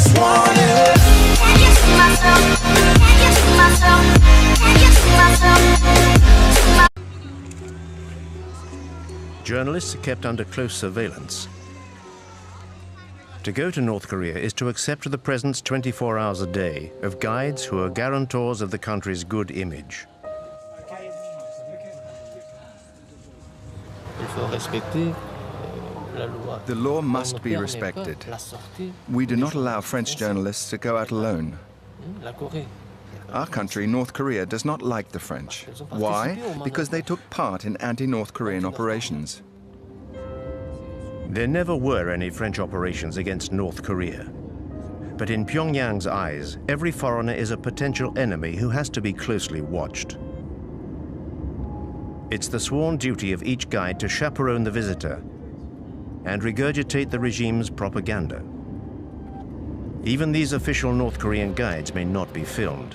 just want it. Can you see myself? Can you see myself? Can you see myself? Journalists are kept under close surveillance. To go to North Korea is to accept the presence 24 hours a day of guides who are guarantors of the country's good image. The law must be respected. We do not allow French journalists to go out alone. Our country, North Korea, does not like the French. Why? Because they took part in anti-North Korean operations. There never were any French operations against North Korea. But in Pyongyang's eyes, every foreigner is a potential enemy who has to be closely watched. It's the sworn duty of each guide to chaperone the visitor and regurgitate the regime's propaganda. Even these official North Korean guides may not be filmed.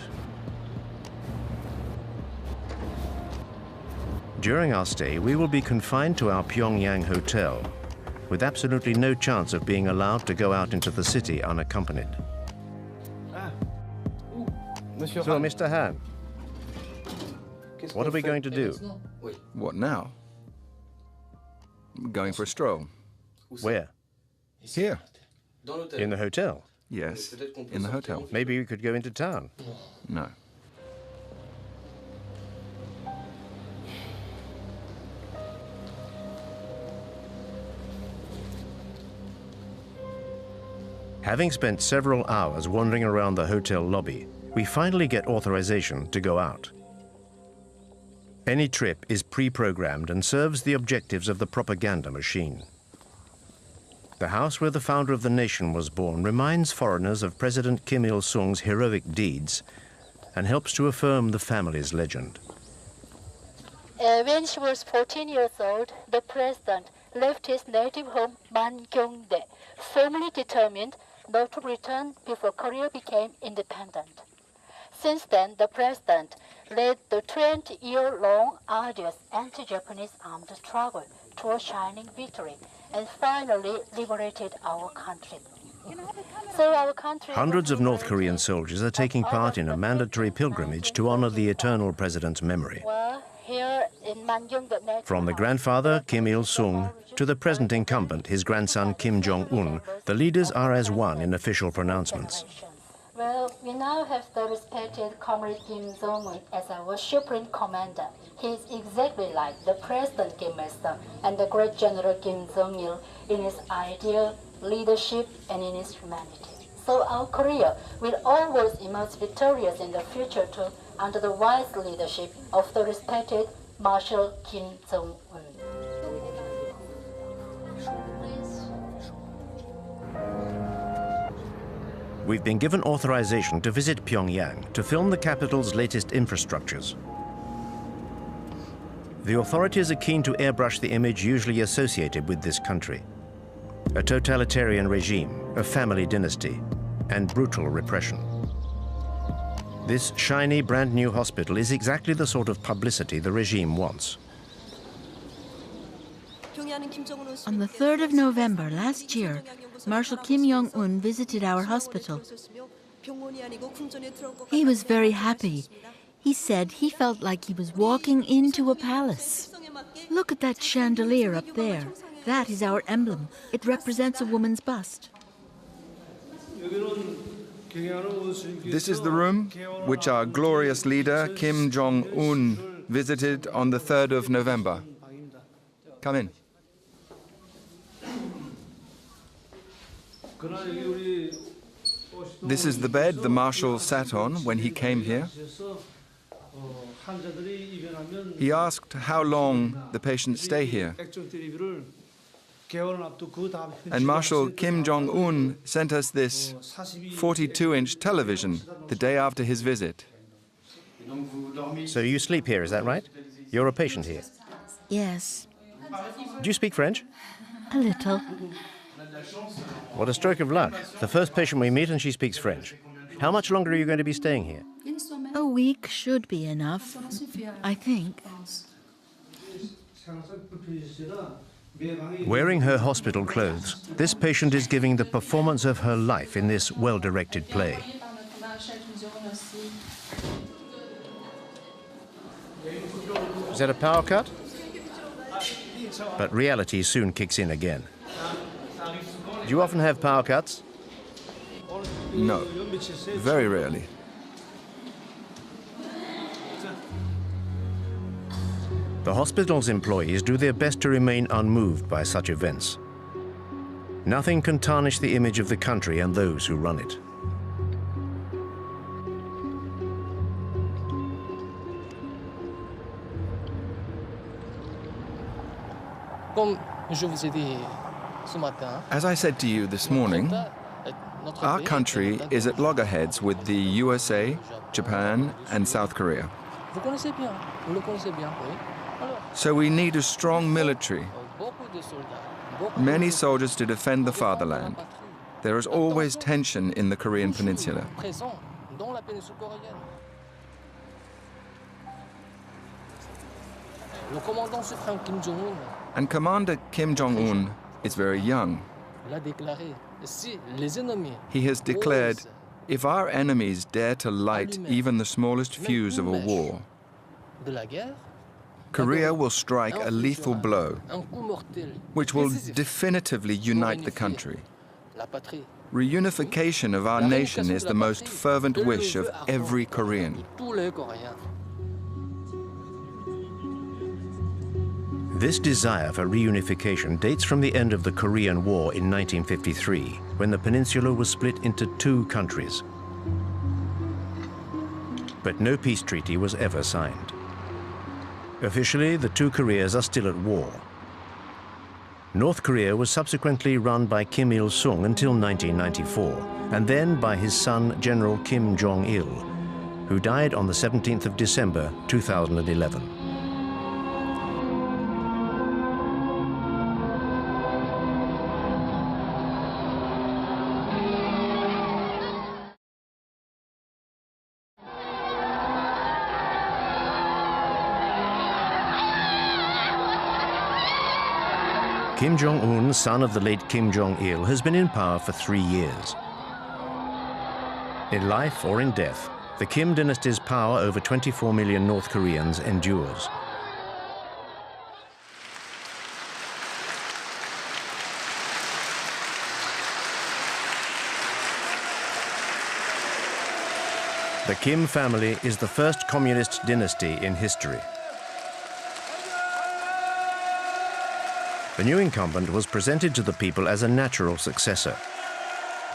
During our stay, we will be confined to our Pyongyang hotel, with absolutely no chance of being allowed to go out into the city unaccompanied. So, Mr. Han, what are we going to do? What now? Going for a stroll. Where? Here. In the hotel? Yes, in the hotel. Maybe we could go into town. No. Having spent several hours wandering around the hotel lobby, we finally get authorization to go out. Any trip is pre-programmed and serves the objectives of the propaganda machine. The house where the founder of the nation was born reminds foreigners of President Kim Il-sung's heroic deeds and helps to affirm the family's legend. When she was 14 years old, the president left his native home, Mangyongdae, firmly determined not to return before Korea became independent. Since then, the president led the 20-year-long arduous anti-Japanese armed struggle to a shining victory and finally liberated our country. So our country... Hundreds of North Korean soldiers are taking part in a mandatory pilgrimage to honor the eternal president's memory. Here in Mangyongdae, from the grandfather, Kim Il-sung, to the present incumbent, his grandson, Kim Jong-un, the leaders are as one in official pronouncements. Well, we now have the respected Comrade Kim Jong-un as our Supreme Commander. He is exactly like the President Kim Il-sung and the great General Kim Jong-il in his ideal leadership and in his humanity. So our Korea will always emerge victorious in the future too, under the wise leadership of the respected Marshal Kim Jong-un. We've been given authorization to visit Pyongyang to film the capital's latest infrastructures. The authorities are keen to airbrush the image usually associated with this country: a totalitarian regime, a family dynasty, and brutal repression. This shiny, brand new hospital is exactly the sort of publicity the regime wants. On the 3rd of November last year, Marshal Kim Jong-un visited our hospital. He was very happy. He said he felt like he was walking into a palace. Look at that chandelier up there. That is our emblem. It represents a woman's bust. This is the room which our glorious leader, Kim Jong-un, visited on the 3rd of November. Come in. This is the bed the Marshal sat on when he came here. He asked how long the patients stay here. And Marshal Kim Jong-un sent us this 42-inch television the day after his visit. So you sleep here, is that right? You're a patient here? Yes. Do you speak French? A little. What a stroke of luck. The first patient we meet and she speaks French. How much longer are you going to be staying here? A week should be enough, I think. Wearing her hospital clothes, this patient is giving the performance of her life in this well-directed play. Is that a power cut? But reality soon kicks in again. Do you often have power cuts? No, very rarely. The hospital's employees do their best to remain unmoved by such events. Nothing can tarnish the image of the country and those who run it. As I said to you this morning, our country is at loggerheads with the USA, Japan, and South Korea. So we need a strong military, many soldiers to defend the fatherland. There is always tension in the Korean Peninsula. And Commander Kim Jong-un is very young. He has declared, if our enemies dare to light even the smallest fuse of a war, Korea will strike a lethal blow, which will definitively unite the country. Reunification of our nation is the most fervent wish of every Korean. This desire for reunification dates from the end of the Korean War in 1953, when the peninsula was split into two countries. But no peace treaty was ever signed. Officially, the two Koreas are still at war. North Korea was subsequently run by Kim Il-sung until 1994, and then by his son, General Kim Jong-il, who died on the 17th of December, 2011. Kim Jong-un, son of the late Kim Jong-il, has been in power for 3 years. In life or in death, the Kim dynasty's power over 24 million North Koreans endures. The Kim family is the first communist dynasty in history. The new incumbent was presented to the people as a natural successor.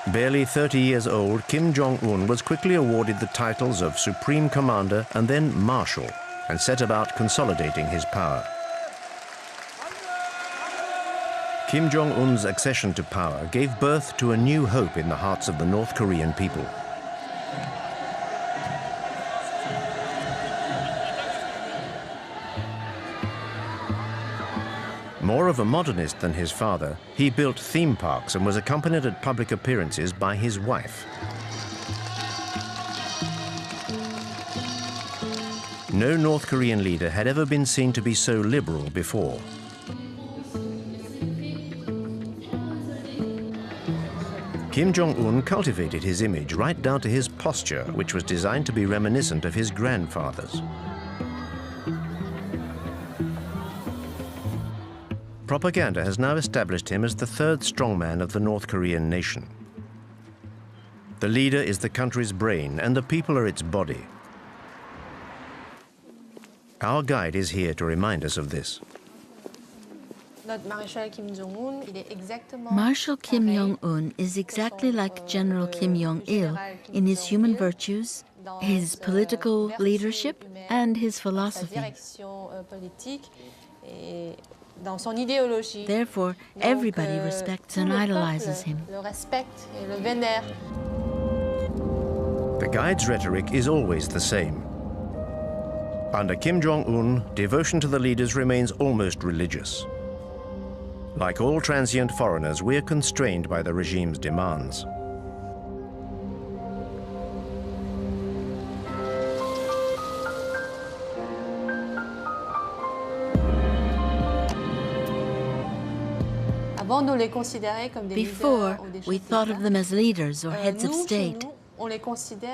Barely 30 years old, Kim Jong-un was quickly awarded the titles of Supreme Commander and then Marshal, and set about consolidating his power. Kim Jong-un's accession to power gave birth to a new hope in the hearts of the North Korean people. More of a modernist than his father, he built theme parks and was accompanied at public appearances by his wife. No North Korean leader had ever been seen to be so liberal before. Kim Jong-un cultivated his image right down to his posture, which was designed to be reminiscent of his grandfather's. Propaganda has now established him as the third strongman of the North Korean nation. The leader is the country's brain and the people are its body. Our guide is here to remind us of this. Marshal Kim Jong-un is exactly like General Kim Jong-il in his human virtues, his political leadership, and his philosophy. Therefore, everybody respects and idolizes him. The guide's rhetoric is always the same. Under Kim Jong-un, devotion to the leaders remains almost religious. Like all transient foreigners, we are constrained by the regime's demands. Before, we thought of them as leaders or heads of state.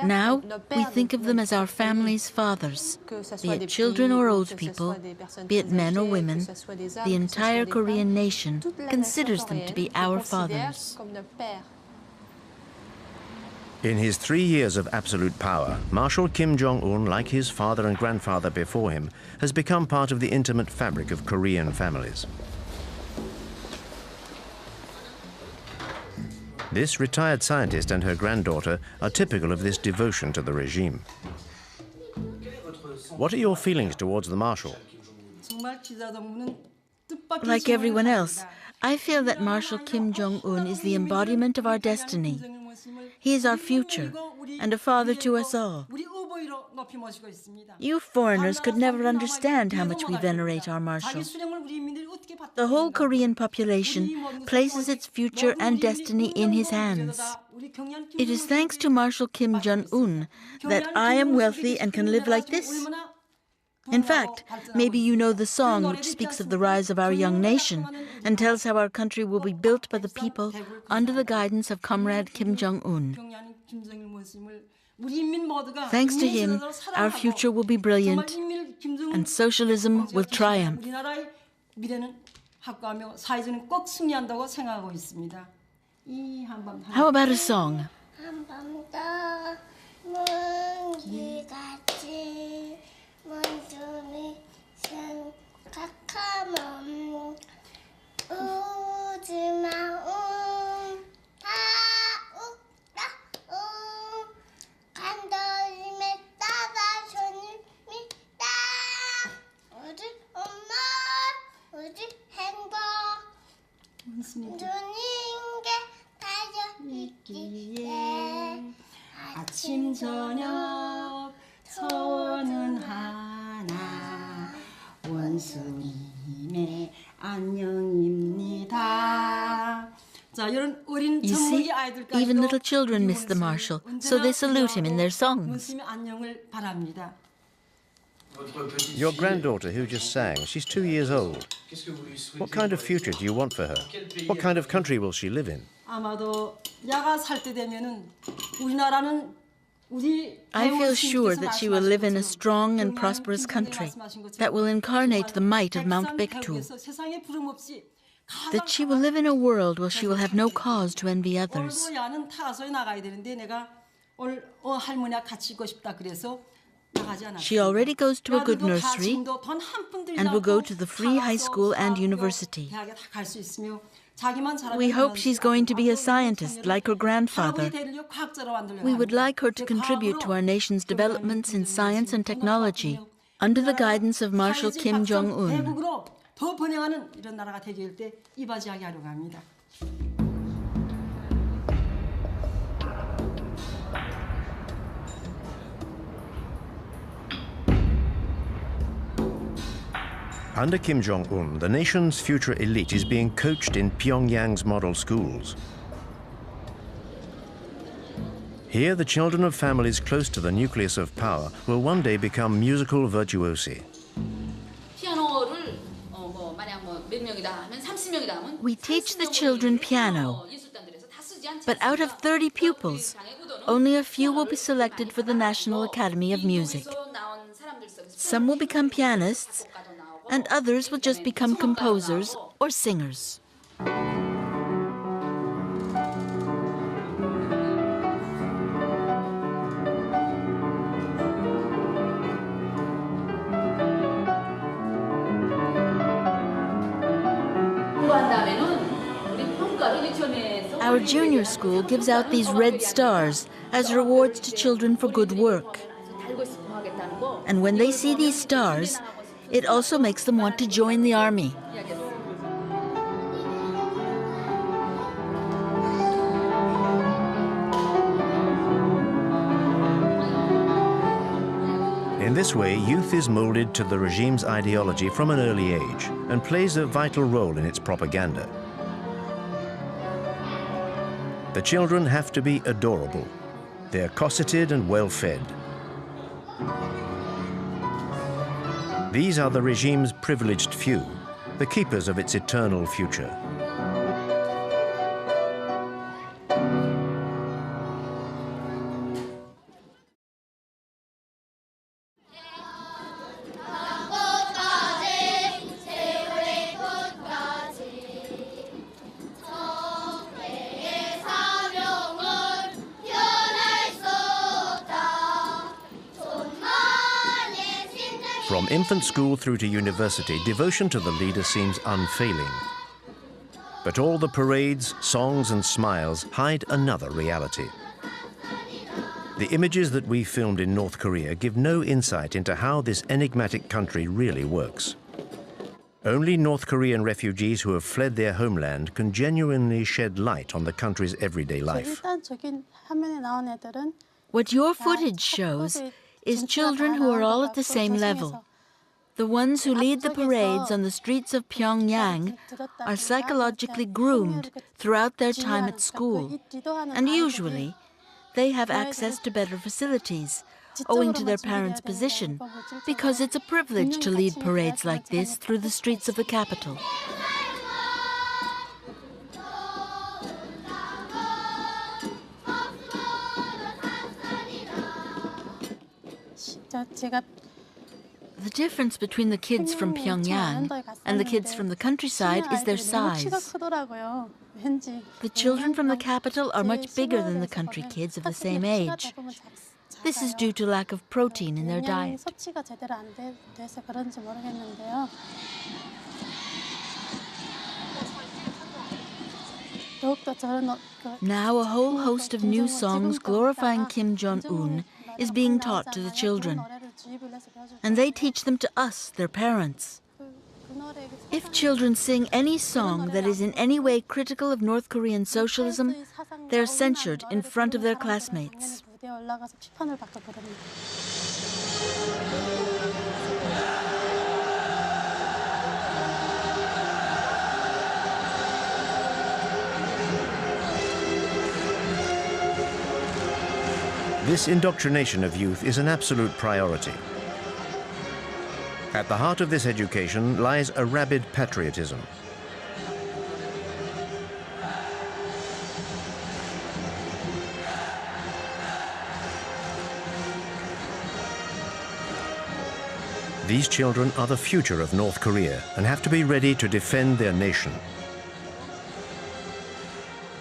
Now, we think of them as our family's fathers. Be it children or old people, be it men or women, the entire Korean nation considers them to be our fathers. In his 3 years of absolute power, Marshal Kim Jong-un, like his father and grandfather before him, has become part of the intimate fabric of Korean families. This retired scientist and her granddaughter are typical of this devotion to the regime. What are your feelings towards the Marshal? Like everyone else, I feel that Marshal Kim Jong-un is the embodiment of our destiny. He is our future and a father to us all. You foreigners could never understand how much we venerate our Marshal. The whole Korean population places its future and destiny in his hands. It is thanks to Marshal Kim Jong-un that I am wealthy and can live like this. In fact, maybe you know the song which speaks of the rise of our young nation and tells how our country will be built by the people under the guidance of Comrade Kim Jong-un. Thanks to him, our future will be brilliant and socialism will triumph. How about a song? 아침 저녁 소원은 하나 원수님의 안녕입니다. You see, even little children miss the Marshal, so they salute him in their songs. Your granddaughter who just sang, she's 2 years old. What kind of future do you want for her? What kind of country will she live in? I feel sure that she will live in a strong and prosperous country that will incarnate the might of Mount Baekdu. That she will live in a world where she will have no cause to envy others. She already goes to a good nursery and will go to the free high school and university. We hope she's going to be a scientist like her grandfather. We would like her to contribute to our nation's developments in science and technology under the guidance of Marshal Kim Jong-un. Under Kim Jong-un, the nation's future elite is being coached in Pyongyang's model schools. Here, the children of families close to the nucleus of power will one day become musical virtuosi. We teach the children piano, but out of 30 pupils, only a few will be selected for the National Academy of Music. Some will become pianists, and others will just become composers or singers. Our junior school gives out these red stars as rewards to children for good work. And when they see these stars, it also makes them want to join the army. In this way, youth is molded to the regime's ideology from an early age and plays a vital role in its propaganda. The children have to be adorable. They're cosseted and well-fed. These are the regime's privileged few, the keepers of its eternal future. From infant school through to university, devotion to the leader seems unfailing. But all the parades, songs and smiles hide another reality. The images that we filmed in North Korea give no insight into how this enigmatic country really works. Only North Korean refugees who have fled their homeland can genuinely shed light on the country's everyday life. What your footage shows is children who are all at the same level. The ones who lead the parades on the streets of Pyongyang are psychologically groomed throughout their time at school, and usually they have access to better facilities, owing to their parents' position, because it's a privilege to lead parades like this through the streets of the capital. The difference between the kids from Pyongyang and the kids from the countryside is their size. The children from the capital are much bigger than the country kids of the same age. This is due to lack of protein in their diet. Now a whole host of new songs glorifying Kim Jong-un is being taught to the children. And they teach them to us, their parents. If children sing any song that is in any way critical of North Korean socialism, they're censured in front of their classmates. This indoctrination of youth is an absolute priority. At the heart of this education lies a rabid patriotism. These children are the future of North Korea and have to be ready to defend their nation.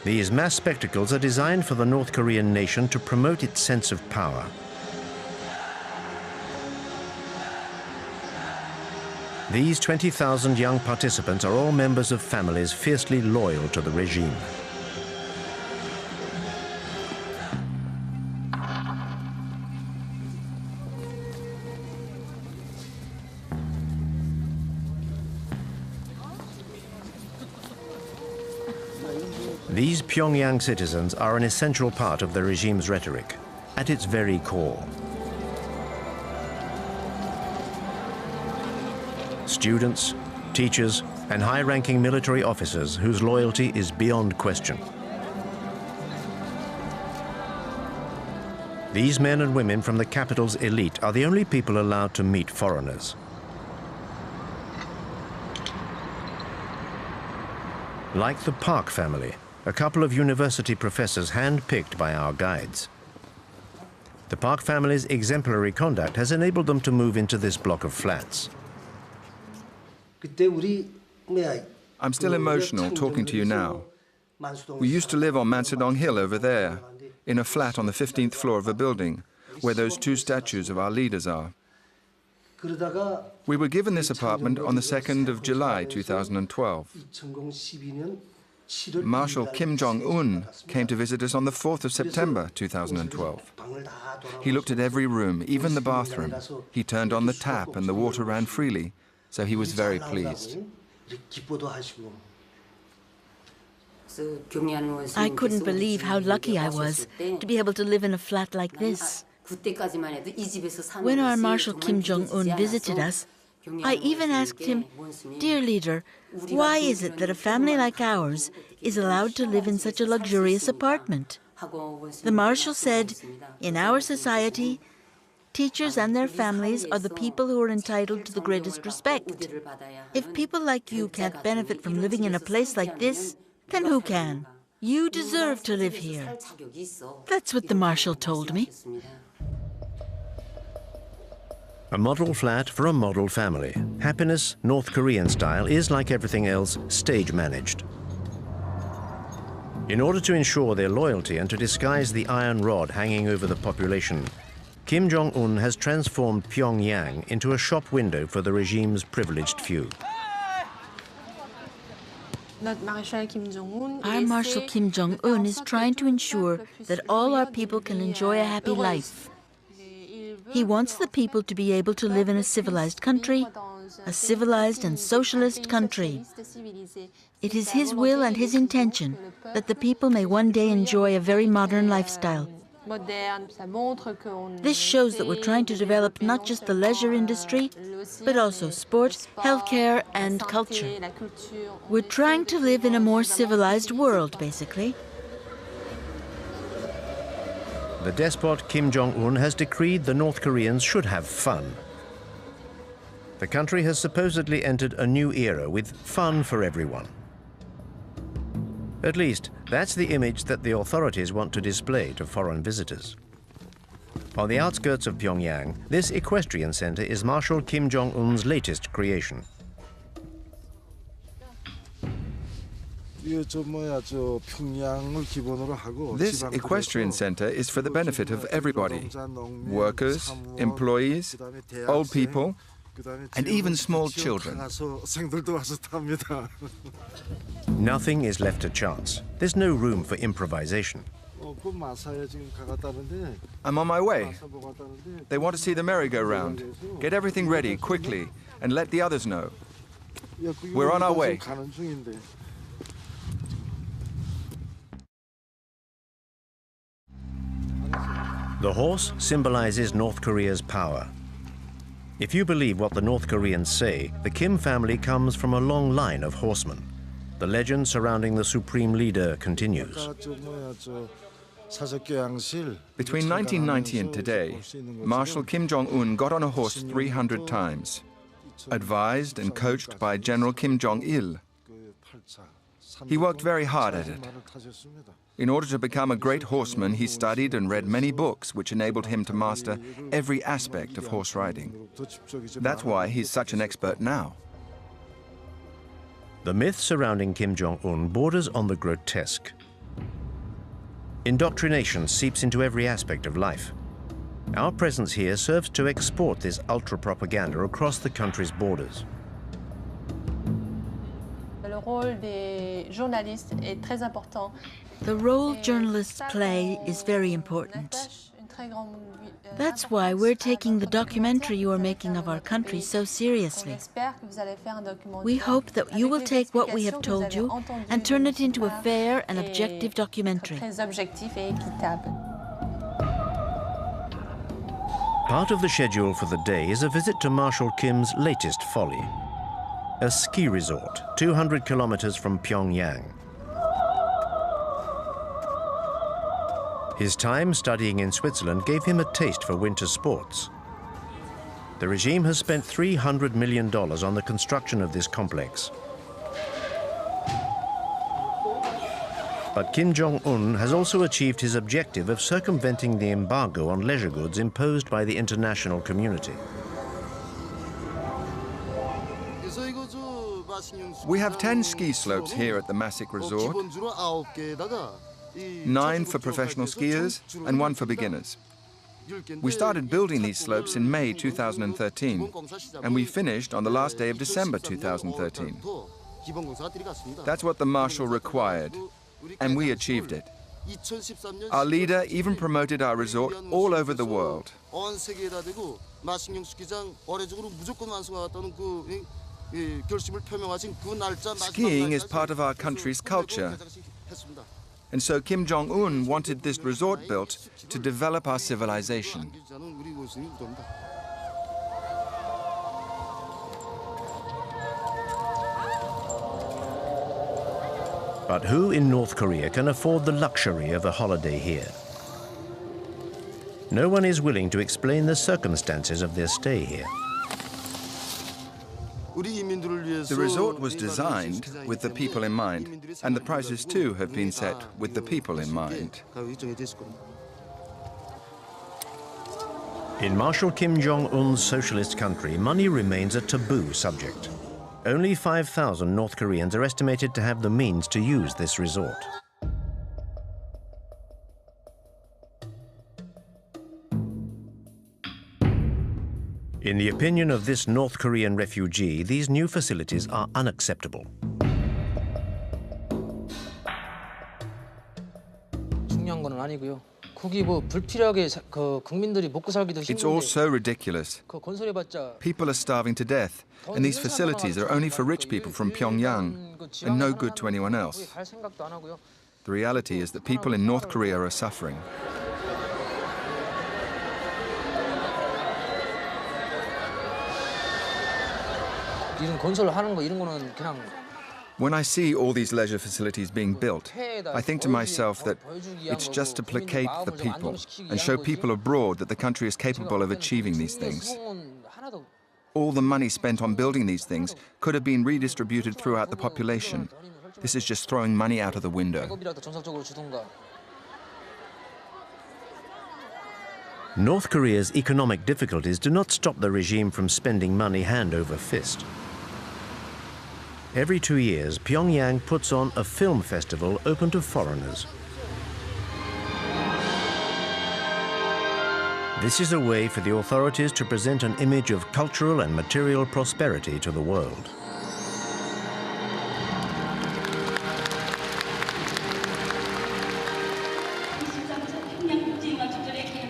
These mass spectacles are designed for the North Korean nation to promote its sense of power. These 20,000 young participants are all members of families fiercely loyal to the regime. These Pyongyang citizens are an essential part of the regime's rhetoric, at its very core. Students, teachers, and high-ranking military officers whose loyalty is beyond question. These men and women from the capital's elite are the only people allowed to meet foreigners. Like the Park family, a couple of university professors hand-picked by our guides. The Park family's exemplary conduct has enabled them to move into this block of flats. I'm still emotional talking to you now. We used to live on Mansadong Hill over there, in a flat on the 15th floor of a building, where those two statues of our leaders are. We were given this apartment on the 2nd of July, 2012. Marshal Kim Jong-un came to visit us on the 4th of September 2012. He looked at every room, even the bathroom. He turned on the tap and the water ran freely, so he was very pleased. I couldn't believe how lucky I was to be able to live in a flat like this. When our Marshal Kim Jong-un visited us, I even asked him, "Dear leader, why is it that a family like ours is allowed to live in such a luxurious apartment?" The Marshal said, "In our society, teachers and their families are the people who are entitled to the greatest respect. If people like you can't benefit from living in a place like this, then who can? You deserve to live here." That's what the Marshal told me. A model flat for a model family. Happiness, North Korean style, is, like everything else, stage managed. In order to ensure their loyalty and to disguise the iron rod hanging over the population, Kim Jong-un has transformed Pyongyang into a shop window for the regime's privileged few. Our Marshal Kim Jong-un is trying to ensure that all our people can enjoy a happy life. He wants the people to be able to live in a civilized country, a civilized and socialist country. It is his will and his intention that the people may one day enjoy a very modern lifestyle. This shows that we're trying to develop not just the leisure industry, but also sport, healthcare, and culture. We're trying to live in a more civilized world, basically. The despot Kim Jong-un has decreed the North Koreans should have fun. The country has supposedly entered a new era with fun for everyone. At least, that's the image that the authorities want to display to foreign visitors. On the outskirts of Pyongyang, this equestrian center is Marshal Kim Jong-un's latest creation. This equestrian center is for the benefit of everybody: workers, employees, old people, and even small children. Nothing is left to chance. There's no room for improvisation. I'm on my way. They want to see the merry-go-round. Get everything ready quickly and let the others know. We're on our way. The horse symbolizes North Korea's power. If you believe what the North Koreans say, the Kim family comes from a long line of horsemen. The legend surrounding the supreme leader continues. Between 1990 and today, Marshal Kim Jong-un got on a horse 300 times, advised and coached by General Kim Jong-il. He worked very hard at it. In order to become a great horseman, he studied and read many books which enabled him to master every aspect of horse riding. That's why he's such an expert now. The myth surrounding Kim Jong-un borders on the grotesque. Indoctrination seeps into every aspect of life. Our presence here serves to export this ultra-propaganda across the country's borders. The role journalists play is very important. That's why we're taking the documentary you are making of our country so seriously. We hope that you will take what we have told you and turn it into a fair and objective documentary. Part of the schedule for the day is a visit to Marshal Kim's latest folly, a ski resort 200 kilometers from Pyongyang. His time studying in Switzerland gave him a taste for winter sports. The regime has spent $300 million on the construction of this complex. But Kim Jong-un has also achieved his objective of circumventing the embargo on leisure goods imposed by the international community. We have 10 ski slopes here at the Masik Resort, 9 for professional skiers and 1 for beginners. We started building these slopes in May 2013, and we finished on the last day of December 2013. That's what the Marshal required, and we achieved it. Our leader even promoted our resort all over the world. Skiing is part of our country's culture. And so Kim Jong-un wanted this resort built to develop our civilization. But who in North Korea can afford the luxury of a holiday here? No one is willing to explain the circumstances of their stay here. The resort was designed with the people in mind, and the prices too have been set with the people in mind. In Marshal Kim Jong-un's socialist country, money remains a taboo subject. Only 5,000 North Koreans are estimated to have the means to use this resort. In the opinion of this North Korean refugee, these new facilities are unacceptable. 중요한 건 아니고요. 거기 뭐 불필요하게 국민들이 먹고 살기도 It's all 힘든데 so ridiculous. 그 건설해봤자 People are starving to death, and these facilities are only for rich people from Pyongyang and no good to anyone else. 갈 생각도 안 하고요. The reality is that people in North Korea are suffering. 이런 건설하는 거 이런 거는 그냥 When I see all these leisure facilities being built, I think to myself that it's just to placate the people and show people abroad that the country is capable of achieving these things. All the money spent on building these things could have been redistributed throughout the population. This is just throwing money out of the window. North Korea's economic difficulties do not stop the regime from spending money hand over fist. Every 2 years, Pyongyang puts on a film festival open to foreigners. This is a way for the authorities to present an image of cultural and material prosperity to the world.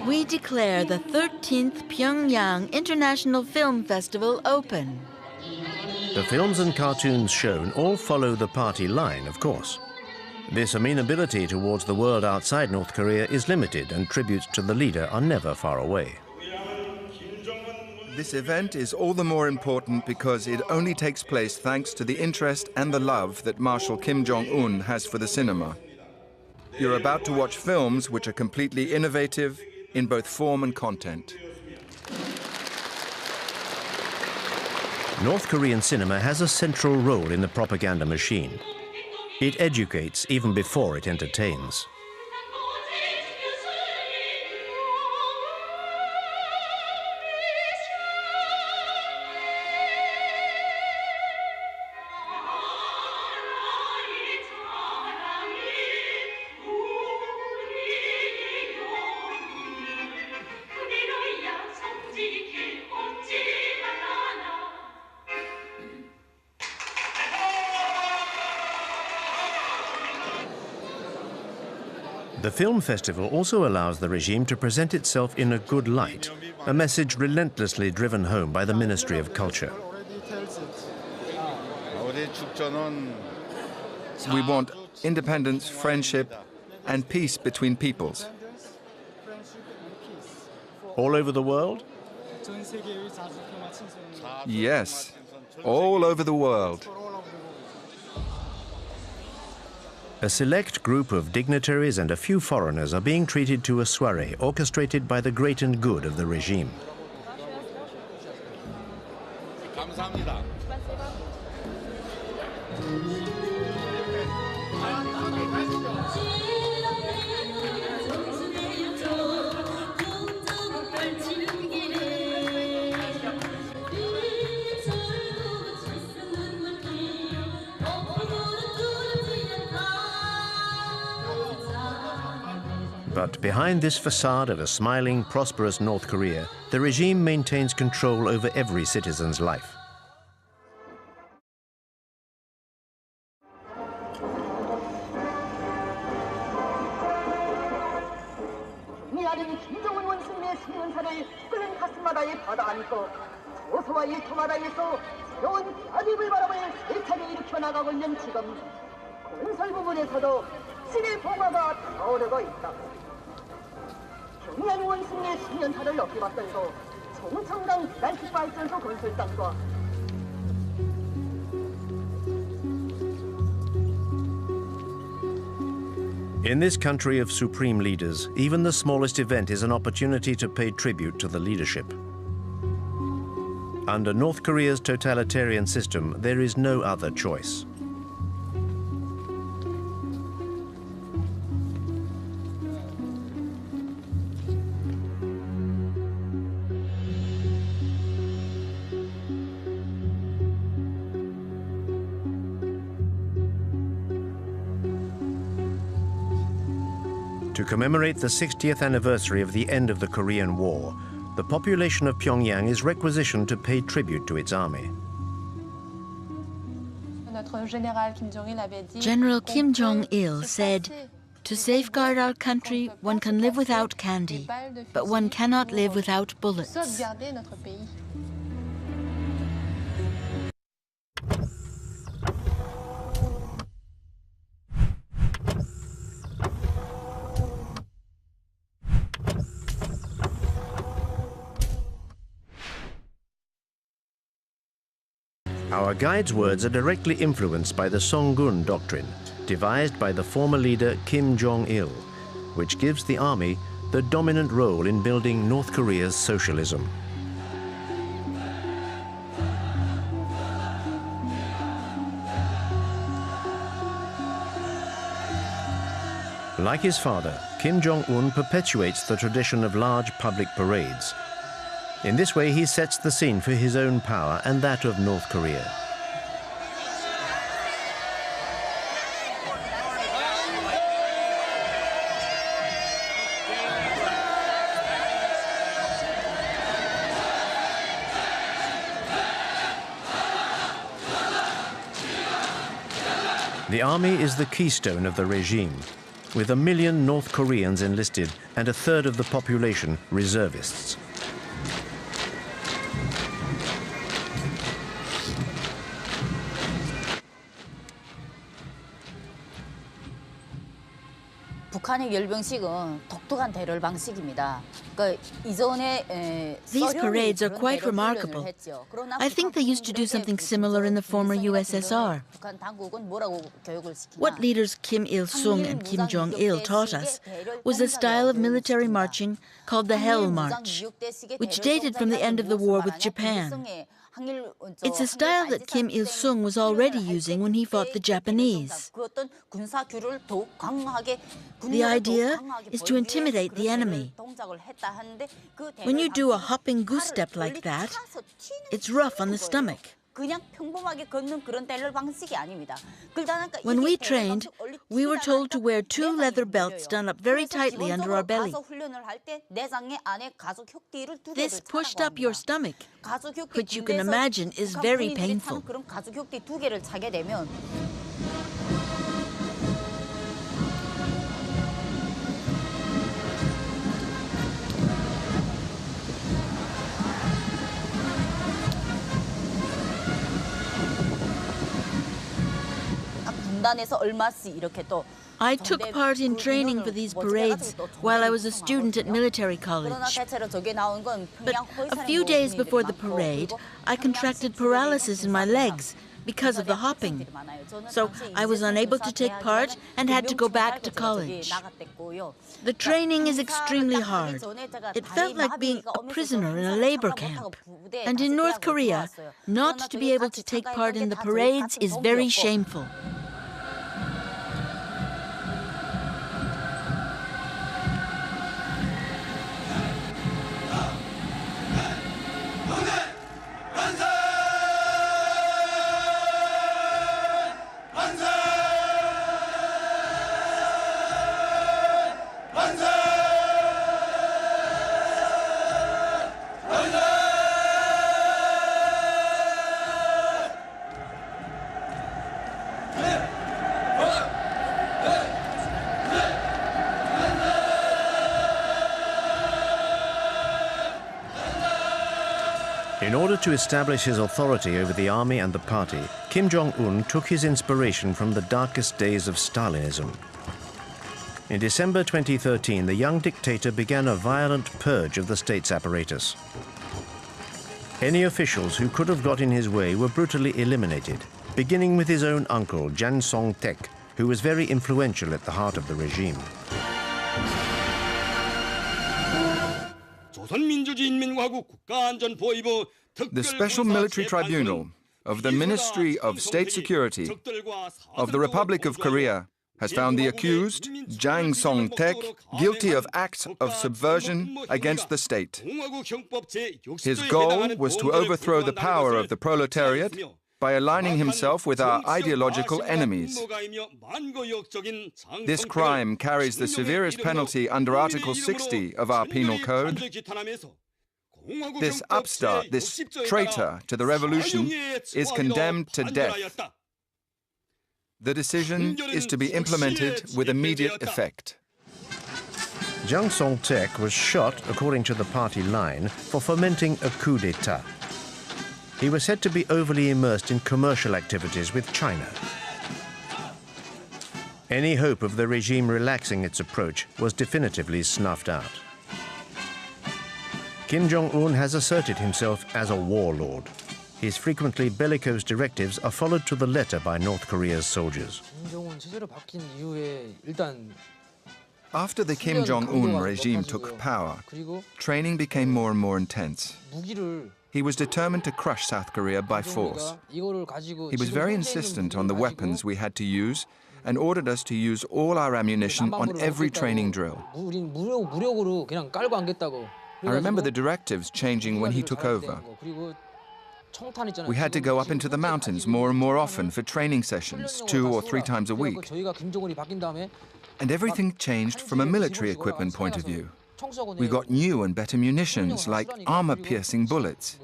We declare the 13th Pyongyang International Film Festival open. The films and cartoons shown all follow the party line, of course. This amenability towards the world outside North Korea is limited, and tributes to the leader are never far away. This event is all the more important because it only takes place thanks to the interest and the love that Marshal Kim Jong-un has for the cinema. You're about to watch films which are completely innovative in both form and content. North Korean cinema has a central role in the propaganda machine. It educates even before it entertains. The film festival also allows the regime to present itself in a good light, a message relentlessly driven home by the Ministry of Culture. We want independence, friendship, and peace between peoples. All over the world? Yes, all over the world. A select group of dignitaries and a few foreigners are being treated to a soirée orchestrated by the great and good of the regime. But behind this facade of a smiling, prosperous North Korea, the regime maintains control over every citizen's life. 평양 원숭이의 10년차를 넘게 맞서서 송청강 기관식발전소 건설장과 In this country of supreme leaders, even the smallest event is an opportunity to pay tribute to the leadership. Under North Korea's totalitarian system, there is no other choice. To commemorate the 60th anniversary of the end of the Korean War, the population of Pyongyang is requisitioned to pay tribute to its army. General Kim Jong-il said, "To safeguard our country, one can live without candy, but one cannot live without bullets." Our guide's words are directly influenced by the Songun doctrine, devised by the former leader Kim Jong-il, which gives the army the dominant role in building North Korea's socialism. Like his father, Kim Jong-un perpetuates the tradition of large public parades. In this way, he sets the scene for his own power and that of North Korea. The army is the keystone of the regime, with 1 million North Koreans enlisted and a third of the population reservists. 북한의 열병식은 독특한 대열 방식입니다. These parades are quite remarkable. I think they used to do something similar in the former USSR. What leaders Kim Il-sung and Kim Jong-il taught us was a style of military marching called the Hell March, which dated from the end of the war with Japan. It's a style that Kim Il-sung was already using when he fought the Japanese. The idea is to intimidate the enemy. When you do a hopping goose step like that, it's rough on the stomach. When we trained, we were told to wear 2 leather belts done up very tightly under our belly. This pushed up your stomach, which you can imagine is very painful. I took part in training for these parades while I was a student at military college. But a few days before the parade, I contracted paralysis in my legs because of the hopping. So I was unable to take part and had to go back to college. The training is extremely hard. It felt like being a prisoner in a labor camp. And in North Korea, not to be able to take part in the parades is very shameful. In order to establish his authority over the army and the party, Kim Jong-un took his inspiration from the darkest days of Stalinism. In December 2013, the young dictator began a violent purge of the state's apparatus. Any officials who could have got in his way were brutally eliminated, beginning with his own uncle, Jan Song-taek, who was very influential at the heart of the regime. The Special Military Tribunal of the Ministry of State Security of the Republic of Korea has found the accused, Jang Song-taek, guilty of acts of subversion against the state. His goal was to overthrow the power of the proletariat by aligning himself with our ideological enemies. This crime carries the severest penalty under Article 60 of our Penal Code. This upstart, this traitor to the revolution, is condemned to death. The decision is to be implemented with immediate effect. Jang Song-taek was shot, according to the party line, for fomenting a coup d'etat. He was said to be overly immersed in commercial activities with China. Any hope of the regime relaxing its approach was definitively snuffed out. Kim Jong-un has asserted himself as a warlord. His frequently bellicose directives are followed to the letter by North Korea's soldiers. After the Kim Jong-un regime took power, training became more and more intense. He was determined to crush South Korea by force. He was very insistent on the weapons we had to use and ordered us to use all our ammunition on every training drill. I remember the directives changing when he took over. We had to go up into the mountains more and more often for training sessions, 2 or 3 times a week. And everything changed from a military equipment point of view. We got new and better munitions, like armor-piercing bullets.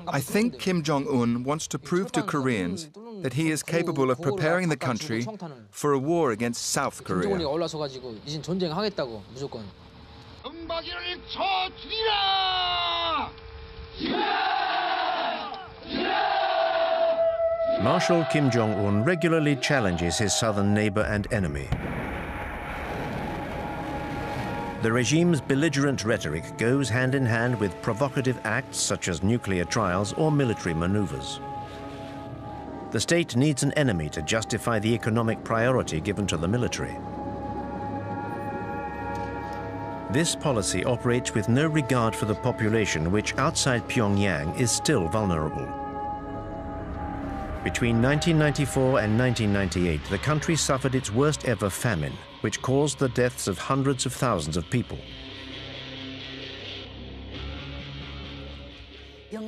I think Kim Jong-un wants to prove to Koreans that he is capable of preparing the country for a war against South Korea. Marshal Kim Jong-un regularly challenges his southern neighbor and enemy. The regime's belligerent rhetoric goes hand in hand with provocative acts such as nuclear trials or military maneuvers. The state needs an enemy to justify the economic priority given to the military. This policy operates with no regard for the population, which outside Pyongyang is still vulnerable. Between 1994 and 1998, the country suffered its worst ever famine, which caused the deaths of hundreds of thousands of people.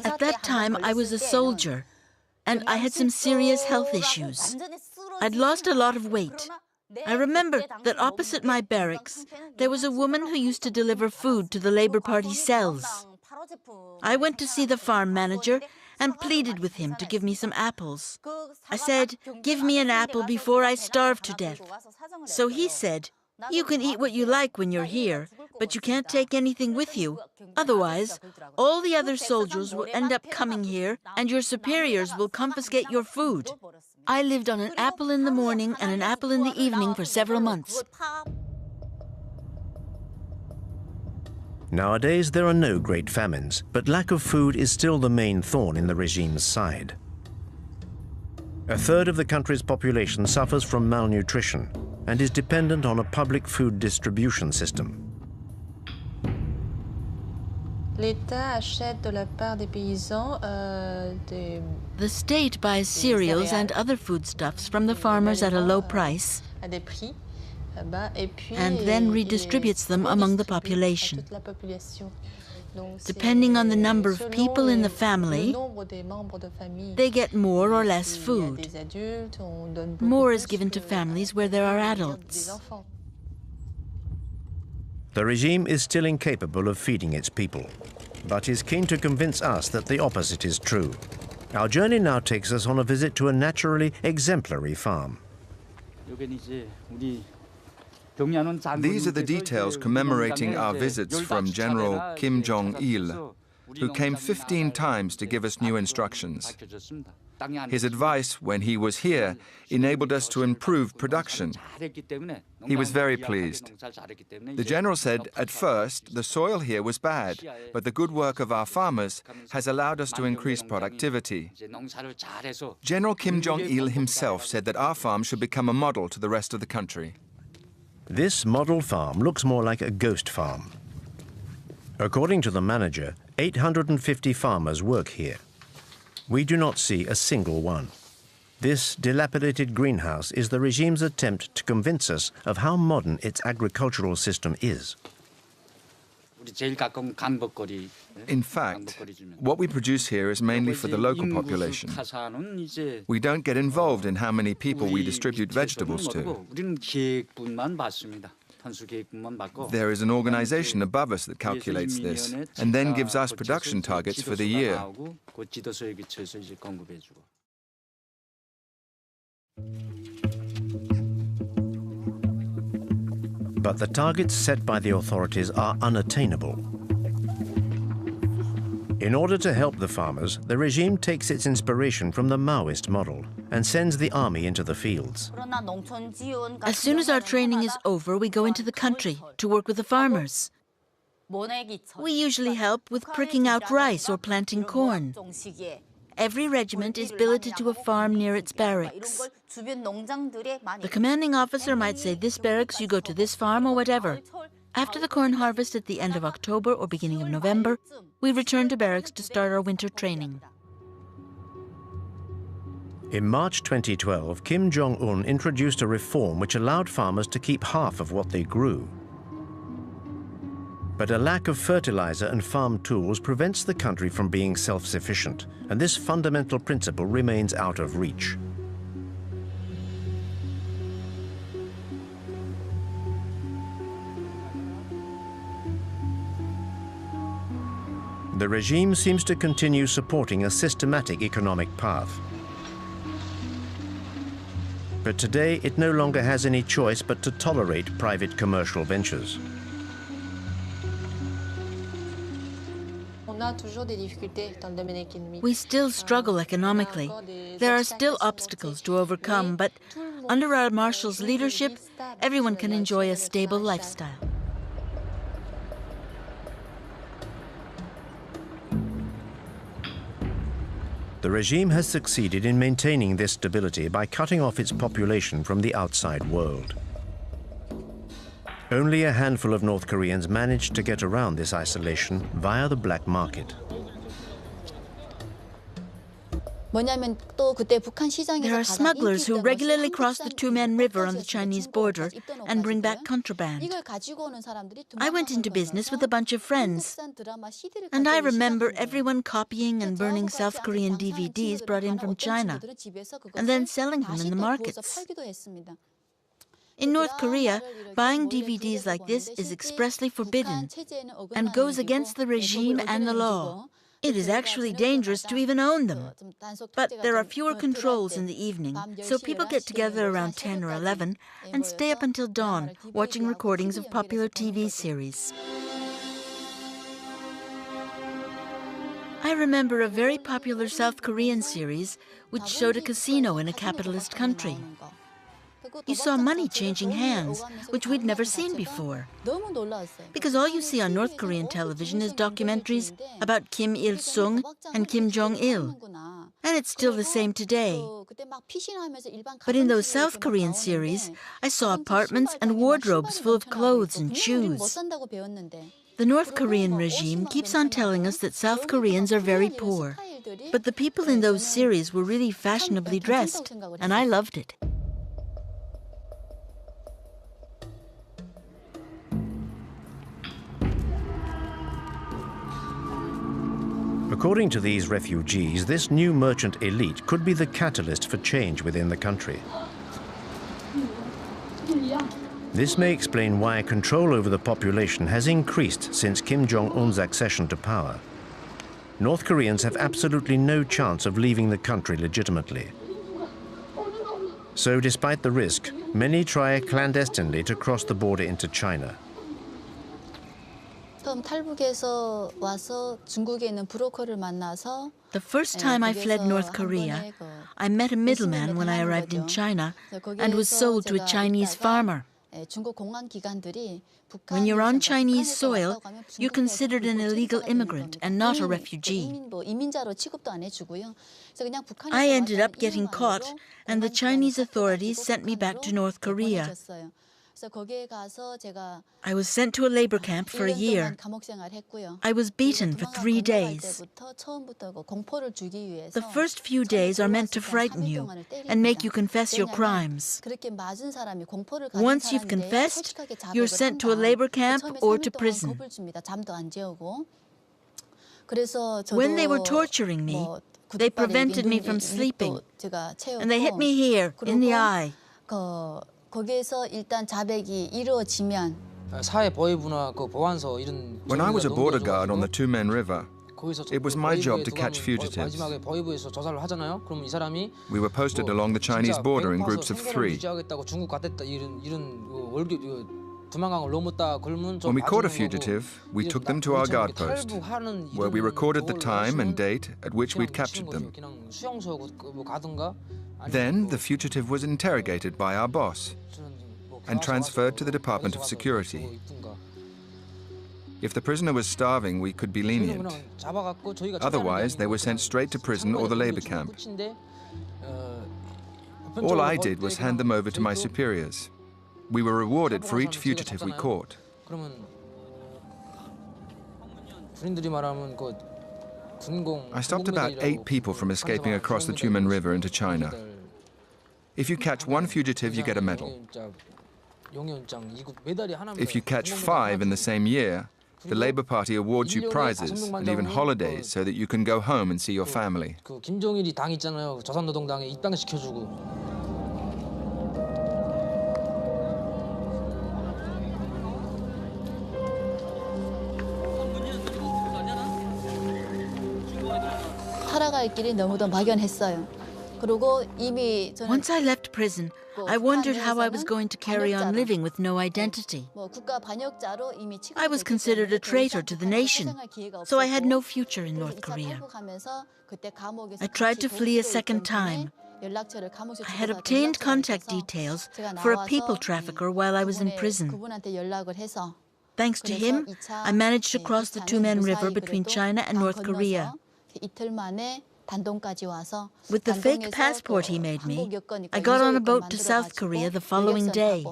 At that time, I was a soldier, and I had some serious health issues. I'd lost a lot of weight. I remember that opposite my barracks, there was a woman who used to deliver food to the Labour Party cells. I went to see the farm manager and pleaded with him to give me some apples. I said, "Give me an apple before I starve to death." So he said, "You can eat what you like when you're here, but you can't take anything with you. Otherwise, all the other soldiers will end up coming here and your superiors will confiscate your food." I lived on an apple in the morning and an apple in the evening for several months. Nowadays, there are no great famines, but lack of food is still the main thorn in the regime's side. A third of the country's population suffers from malnutrition and is dependent on a public food distribution system. The state buys cereals and other foodstuffs from the farmers at a low price and then redistributes them among the population. Depending on the number of people in the family, they get more or less food. More is given to families where there are adults. The regime is still incapable of feeding its people, but is keen to convince us that the opposite is true. Our journey now takes us on a visit to a naturally exemplary farm. These are the details commemorating our visits from General Kim Jong-il, who came 15 times to give us new instructions. His advice when he was here enabled us to improve production. He was very pleased. The general said, at first, the soil here was bad, but the good work of our farmers has allowed us to increase productivity. General Kim Jong-il himself said that our farm should become a model to the rest of the country. This model farm looks more like a ghost farm. According to the manager, 850 farmers work here. We do not see a single one. This dilapidated greenhouse is the regime's attempt to convince us of how modern its agricultural system is. In fact, what we produce here is mainly for the local population. We don't get involved in how many people we distribute vegetables to. There is an organization above us that calculates this and then gives us production targets for the year. But the targets set by the authorities are unattainable. In order to help the farmers, the regime takes its inspiration from the Maoist model and sends the army into the fields. As soon as our training is over, we go into the country to work with the farmers. We usually help with pricking out rice or planting corn. Every regiment is billeted to a farm near its barracks. The commanding officer might say, this barracks, you go to this farm or whatever. After the corn harvest at the end of October or beginning of November, we return to barracks to start our winter training. In March 2012, Kim Jong-un introduced a reform which allowed farmers to keep half of what they grew. But a lack of fertilizer and farm tools prevents the country from being self-sufficient, and this fundamental principle remains out of reach. The regime seems to continue supporting a systematic economic path. But today, it no longer has any choice but to tolerate private commercial ventures. We still struggle economically. There are still obstacles to overcome, but under our marshal's leadership, everyone can enjoy a stable lifestyle. The regime has succeeded in maintaining this stability by cutting off its population from the outside world. Only a handful of North Koreans managed to get around this isolation via the black market. There are smugglers who regularly cross the Two-Man River on the Chinese border and bring back contraband. I went into business with a bunch of friends, and I remember everyone copying and burning South Korean DVDs brought in from China, and then selling them in the markets. In North Korea, buying DVDs like this is expressly forbidden and goes against the regime and the law. It is actually dangerous to even own them. But there are fewer controls in the evening, so people get together around 10 or 11 and stay up until dawn watching recordings of popular TV series. I remember a very popular South Korean series which showed a casino in a capitalist country. You saw money changing hands, which we'd never seen before. Because all you see on North Korean television is documentaries about Kim Il-sung and Kim Jong-il. And it's still the same today. But in those South Korean series, I saw apartments and wardrobes full of clothes and shoes. The North Korean regime keeps on telling us that South Koreans are very poor. But the people in those series were really fashionably dressed, and I loved it. According to these refugees, this new merchant elite could be the catalyst for change within the country. This may explain why control over the population has increased since Kim Jong-un's accession to power. North Koreans have absolutely no chance of leaving the country legitimately. So despite the risk, many try clandestinely to cross the border into China. The first time I fled North Korea, I met a middleman when I arrived in China and was sold to a Chinese farmer. When you're on Chinese soil, you're considered an illegal immigrant and not a refugee. I ended up getting caught, and the Chinese authorities sent me back to North Korea. I was sent to a labor camp for a year. I was beaten for 3 days. The first few days are meant to frighten you and make you confess your crimes. Once you've confessed, you're sent to a labor camp or to prison. When they were torturing me, they prevented me from sleeping, and they hit me here, in the eye. 거기에서 일단 자백이 이루어지면 사회 보위부나 그 보안소 이런 When I was a border guard on the Two-Men River, it was my job to catch fugitives. 마지막에 보위부에서 조사를 하잖아요. 그럼 이 사람이 We were posted along the Chinese border in groups of 3. 유지하겠다고 중국 갔댔다 이런 월급 두만강을 넘었다 그러면 좀 When we caught a 아쉬운 fugitive, 거고, we took them to our guard post, 탈북하는 where we 이런 recorded the 그걸 time and 없이는 date at which we'd 그냥 captured them. 그냥 수용소 뭐 가든가 Then the fugitive was interrogated by our boss and transferred to the Department of Security. If the prisoner was starving, we could be lenient. Otherwise, they were sent straight to prison or the labor camp. All I did was hand them over to my superiors. We were rewarded for each fugitive we caught. I stopped about 8 people from escaping across the Tumen River into China. If you catch one fugitive, you get a medal. If you catch 5 in the same year, the Labour Party awards you prizes and even holidays so that you can go home and see your family. 그 김정일이 당 있잖아요. 조선노동당에 입당시켜주고. 살아갈 길이 너무도 막연했어요. 그리고 이미 저는 Once I left prison, I wondered how I was going to carry on living with no identity. 국가 반역자로 이미 I was considered a traitor to the nation, so I had no future in North Korea. I tried to flee a second time. I had obtained contact details for a people trafficker while I was in prison. Thanks to him, I managed to cross the Two-Men River between China and North Korea. With the fake passport he made me, I got on a boat to South Korea the following day.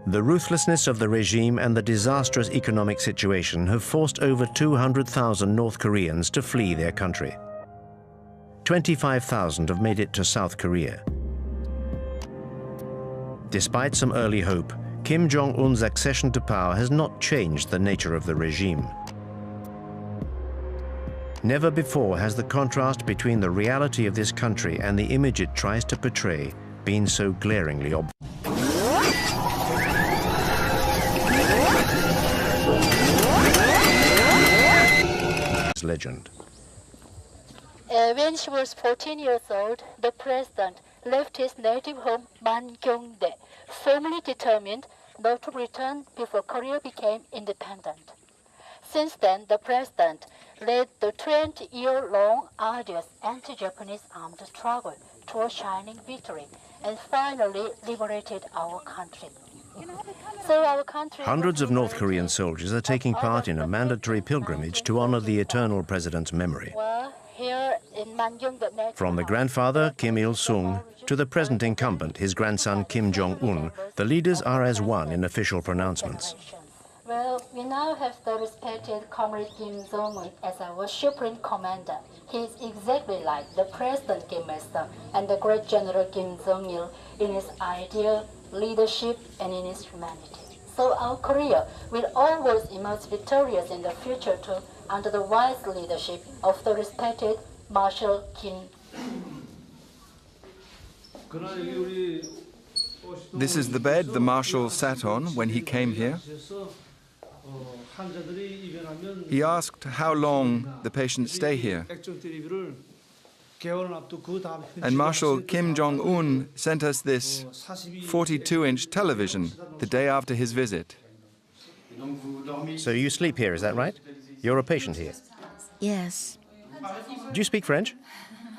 The ruthlessness of the regime and the disastrous economic situation have forced over 200,000 North Koreans to flee their country. 25,000 have made it to South Korea. Despite some early hope, Kim Jong-un's accession to power has not changed the nature of the regime. Never before has the contrast between the reality of this country and the image it tries to portray been so glaringly obvious. Legend. When she was 14 years old, the president left his native home, Mangyongdae, firmly determined not to return before Korea became independent. Since then, the president led the 20-year-long arduous anti-Japanese armed struggle to a shining victory and finally liberated our country. So our country Hundreds of North Korean soldiers are taking part in a mandatory pilgrimage to honor the eternal president's memory. Here in Mangyongdae, From the grandfather, Kim Il-sung, to the present incumbent, his grandson, Kim Jong-un, the leaders are as one in official pronouncements. Well, we now have the respected Comrade Kim Jong-un as our supreme commander. He is exactly like the President Kim Il-sung and the great General Kim Jong-il in his ideal leadership and in his humanity. So our Korea will always emerge victorious in the future too, under the wise leadership of the respected Marshal Kim. This is the bed the Marshal sat on when he came here. He asked how long the patients stay here. And Marshal Kim Jong-un sent us this 42-inch television the day after his visit. So you sleep here, is that right? You're a patient here. Yes, Do you speak French?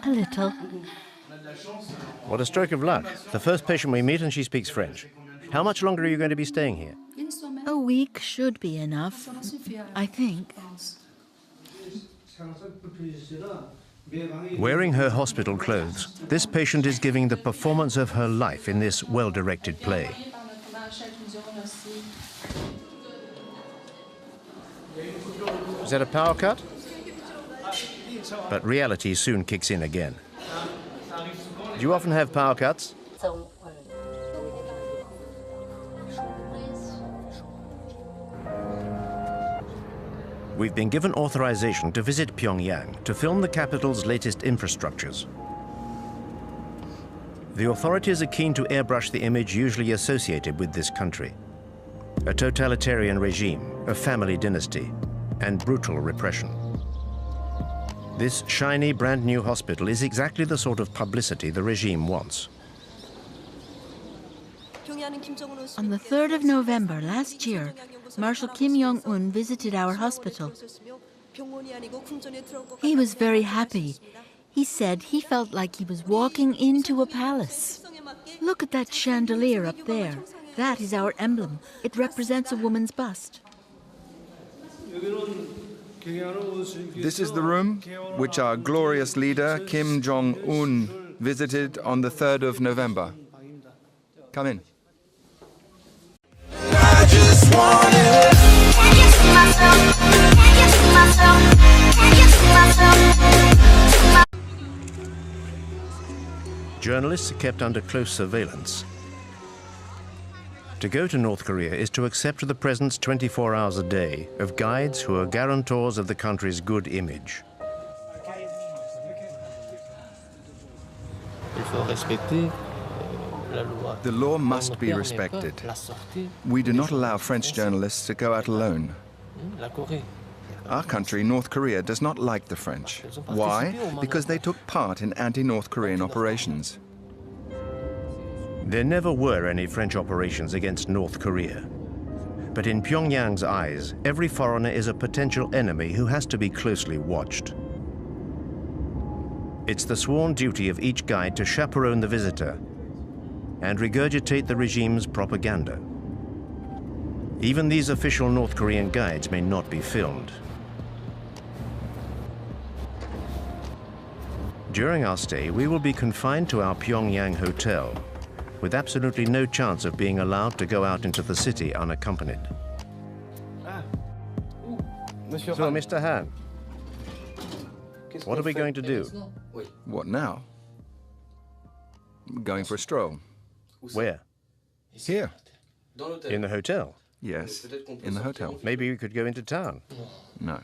a little. What a stroke of luck. The first patient we meet and she speaks French. How much longer are you going to be staying here? A week should be enough, I think. Wearing her hospital clothes, this patient is giving the performance of her life in this well-directed play. Is that a power cut? But reality soon kicks in again. Do you often have power cuts? So, We've been given authorization to visit Pyongyang to film the capital's latest infrastructures. The authorities are keen to airbrush the image usually associated with this country: a totalitarian regime, a family dynasty, and brutal repression. This shiny, brand new hospital is exactly the sort of publicity the regime wants. On the 3rd of November last year, Marshal Kim Jong-un visited our hospital. He was very happy. He said he felt like he was walking into a palace. Look at that chandelier up there. That is our emblem. It represents a woman's bust. This is the room which our glorious leader, Kim Jong-un, visited on the 3rd of November. Come in. Can you see myself? Can you see myself? Can you see myself? Journalists are kept under close surveillance. To go to North Korea is to accept the presence 24 hours a day of guides who are guarantors of the country's good image. The law must be respected. We do not allow French journalists to go out alone. Our country, North Korea, does not like the French. Why? Because they took part in anti-North Korean operations. There never were any French operations against North Korea. But in Pyongyang's eyes, every foreigner is a potential enemy who has to be closely watched. It's the sworn duty of each guide to chaperone the visitor and regurgitate the regime's propaganda. Even these official North Korean guides may not be filmed. During our stay, we will be confined to our Pyongyang hotel, with absolutely no chance of being allowed to go out into the city unaccompanied. So, Mr. Han, what are we going to do? What now? Going for a stroll. Where? Here. In the hotel? Yes, in the hotel. Maybe we could go into town. No.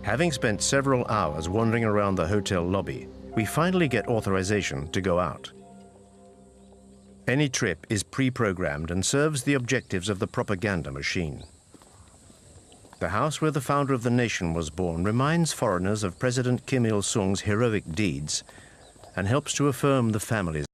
Having spent several hours wandering around the hotel lobby, we finally get authorization to go out. Any trip is pre-programmed and serves the objectives of the propaganda machine. The house where the founder of the nation was born reminds foreigners of President Kim Il-sung's heroic deeds and helps to affirm the family's